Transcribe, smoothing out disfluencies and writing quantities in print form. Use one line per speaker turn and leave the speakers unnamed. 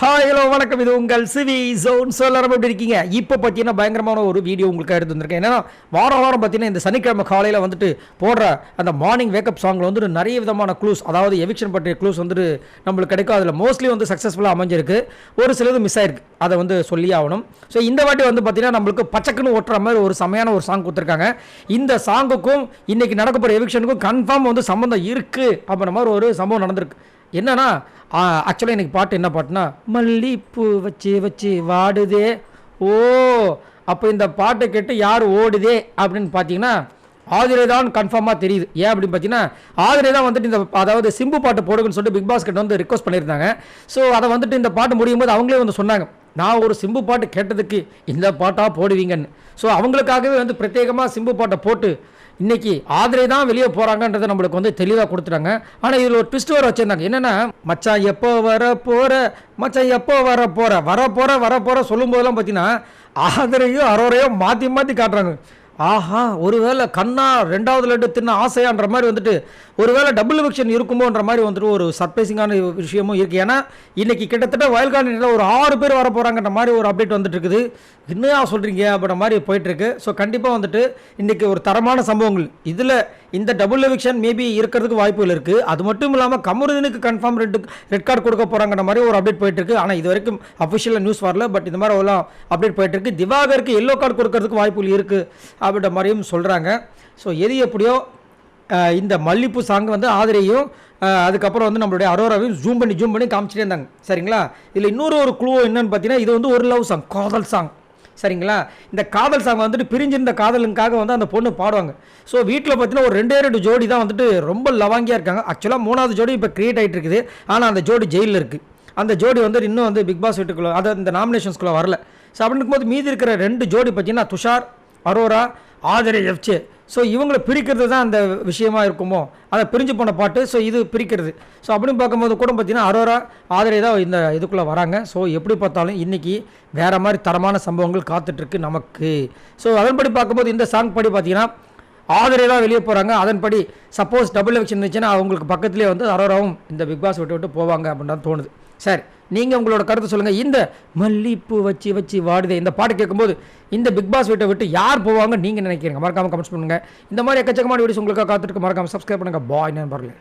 Hi hello வணக்கம், இது உங்கள் சிவி ஜோன். எல்லாரும் எப்படி இருக்கீங்க? இப்போ பார்த்தீங்கன்னா பயங்கரமான ஒரு வீடியோ உங்களுக்கு எடுத்து வந்திருக்கேன். ஏன்னா வாரம் பார்த்தீங்கன்னா இந்த சனிக்கிழமை காலையில் வந்துட்டு போடுற அந்த மார்னிங் வேக்கப் சாங்கில் வந்துட்டு நிறைய விதமான க்ளூஸ், அதாவது எவிக்ஷன் பற்றிய க்ளூஸ் வந்துட்டு நம்மளுக்கு கிடைக்கும். அதில் மோஸ்ட்லி வந்து சக்ஸஸ்ஃபுல்லாக அமைஞ்சிருக்கு, ஒரு சிலது மிஸ் ஆயிருக்கு, அதை வந்து சொல்லி ஆகணும். ஸோ இந்த வாட்டி வந்து பார்த்தீங்கன்னா நம்மளுக்கு பச்சைக்குன்னு ஓட்டுற மாதிரி ஒரு செமையான ஒரு சாங் கொடுத்துருக்காங்க. இந்த சாங்குக்கும் இன்னைக்கு நடக்க போகிற எவிக்ஷனுக்கும் கன்ஃபார்ம் வந்து சம்மந்தம் இருக்குது அப்படின்ற மாதிரி ஒரு சம்பவம் நடந்திருக்கு. என்னன்னா ஆக்சுவலாக எனக்கு பாட்டு என்ன பாட்டுனா, மல்லிப்பூ வச்சு வச்சு வாடுதே. ஓ, அப்போ இந்த பாட்டை கேட்டு யார் ஓடுதே அப்படின்னு பார்த்தீங்கன்னா ஆதிரை தான் கன்ஃபார்மாக தெரியுது. ஏன் அப்படின்னு பார்த்தீங்கன்னா ஆதிரை தான் வந்துட்டு இந்த, அதாவது சிம்பு பாட்டு போடுங்கன்னு சொல்லிட்டு பிக் பாஸ் கிட்ட வந்து ரிக்வஸ்ட் பண்ணியிருந்தாங்க. ஸோ அதை வந்துட்டு இந்த பாட்டு முடியும் போது அவங்களே வந்து சொன்னாங்க, நான் ஒரு சிம்பு பாட்டு கேட்டதுக்கு இந்த பாட்டாக போடுவீங்கன்னு. ஸோ அவங்களுக்காகவே வந்து பிரத்யேகமாக சிம்பு பாட்டை போட்டு இன்னைக்கு ஆதிரை தான் வெளியே போகிறாங்கன்றதை நம்மளுக்கு வந்து தெளிவாக கொடுத்துட்டாங்க. ஆனால் இதில் ஒரு ட்விஸ்ட் வர வச்சுருந்தாங்க. என்னென்னா, மச்சான் எப்போ வர போகிற, மச்சான் எப்போ வர போகிற சொல்லும் போதெல்லாம் பார்த்தீங்கன்னா ஆதிரையும் அரோரையும் மாற்றி மாற்றி காட்டுறாங்க. ஆஹா, ஒருவேளை கண்ணா ரெண்டாவது லட்டு தின்ன ஆசையான்ற மாதிரி வந்துட்டு ஒருவேளை டபுள் எவிக்ஷன் இருக்குமோன்ற மாதிரி வந்துட்டு ஒரு சர்ப்ரைசிங்கான விஷயமும் இருக்குது. ஏன்னா இன்றைக்கி கிட்டத்தட்ட வயல்கார்டனில் ஒரு 6 பேர் வர போகிறாங்கன்ற மாதிரி ஒரு அப்டேட் வந்துட்டு இருக்குது. என்னையா சொல்கிறீங்க அப்படின்ற மாதிரி போயிட்டுருக்கு. ஸோ கண்டிப்பாக வந்துட்டு இன்றைக்கி ஒரு தரமான சம்பவங்கள் இதில் இந்த டபுள் எவிக்ஷன் மேபி இருக்கிறதுக்கு வாய்ப்புகள் இருக்குது. அது மட்டும் இல்லாமல் கமருதீனுக்கு கன்ஃபார்ம் ரெட் கார்டு கொடுக்க போகிறாங்கிற மாதிரி ஒரு அப்டேட் போயிட்டுருக்கு. ஆனால் இது வரைக்கும் அஃபிஷியலாக நியூஸ் வரல, பட் இந்த மாதிரி எல்லாம் அப்டேட் போயிட்டுருக்கு. திவாகருக்கு எல்லோ கார்டு கொடுக்கறதுக்கு வாய்ப்புகள் இருக்குது அப்படின்ற மாதிரியும் சொல்கிறாங்க. ஸோ எது எப்படியோ இந்த மல்லிப்பூ சாங் வந்து ஆதிரையும் அதுக்கப்புறம் வந்து நம்மளுடைய அரோராவையும் ஜூம் பண்ணி காமிச்சிட்டே இருந்தாங்க. சரிங்களா? இதில் இன்னொரு ஒரு க்ளூ என்னன்னு பார்த்தீங்கன்னா, இது வந்து ஒரு லவ் சாங், காதல் சாங். சரிங்களா? இந்த காதல் சாங் வந்துட்டு பிரிஞ்சிருந்த காதலுக்காக வந்து அந்த பொண்ணு பாடுவாங்க. ஸோ வீட்டில் பார்த்தீங்கன்னா ஒரு 2 ஜோடி தான் வந்துட்டு ரொம்ப லவாங்கியாக இருக்காங்க. ஆக்சுவலாக 3வது ஜோடி இப்போ கிரியேட் ஆகிட்டு இருக்குது. ஆனால் அந்த ஜோடி ஜெயிலில் இருக்குது. அந்த ஜோடி வந்து இன்னும் வந்து பிக் பாஸ் வீட்டுக்குள்ளே, அதாவது இந்த நாமினேஷன்ஸ்குள்ளே வரல. ஸோ அப்படின்னு இருக்கும்போது மீதி இருக்கிற 2 ஜோடி பார்த்தீங்கன்னா துஷார், அரோரா, ஆதிரை எஃப்சே. ஸோ இவங்களை பிரிக்கிறது தான் அந்த விஷயமா இருக்குமோ, அதை பிரிஞ்சு போன பாட்டு. ஸோ இது பிரிக்கிறது. ஸோ அப்படின்னு பார்க்கும்போது கூட பார்த்தீங்கன்னா அரோரா, ஆதிரை தான் இந்த இதுக்குள்ளே வராங்க. ஸோ எப்படி பார்த்தாலும் இன்றைக்கி வேறு மாதிரி தரமான சம்பவங்கள் காத்துட்ருக்கு நமக்கு. ஸோ அதன்படி பார்க்கும்போது இந்த சாங் படி பார்த்தீங்கன்னா ஆதிரை தான் வெளியே போகிறாங்க. அதன்படி சப்போஸ் டபுள் எவிக்ஷன் இருந்துச்சுன்னா அவங்களுக்கு பக்கத்துலேயே வந்து அரோராவும் இந்த பிக் பாஸ் விட்டு போவாங்க அப்படின்னு தோணுது. சரி, நீங்கள் உங்களோட கருத்து சொல்லுங்கள். இந்த மல்லிப்பூ வச்சு வச்சு வாடுதே இந்த பாட்டு கேட்கும்போது இந்த பிக் பாஸ் வீட்டை விட்டு யார் போவாங்க நீங்கள் நினைக்கிறீங்க? மறக்காமல் கமெண்ட்ஸ் பண்ணுங்கள். இந்த மாதிரி எக்கச்சக்கமான வீடியோஸ் உங்களுக்காக காத்துட்டு மறக்காமல் சப்ஸ்கிரைப் பண்ணுங்கள். பாய், நான் வரல.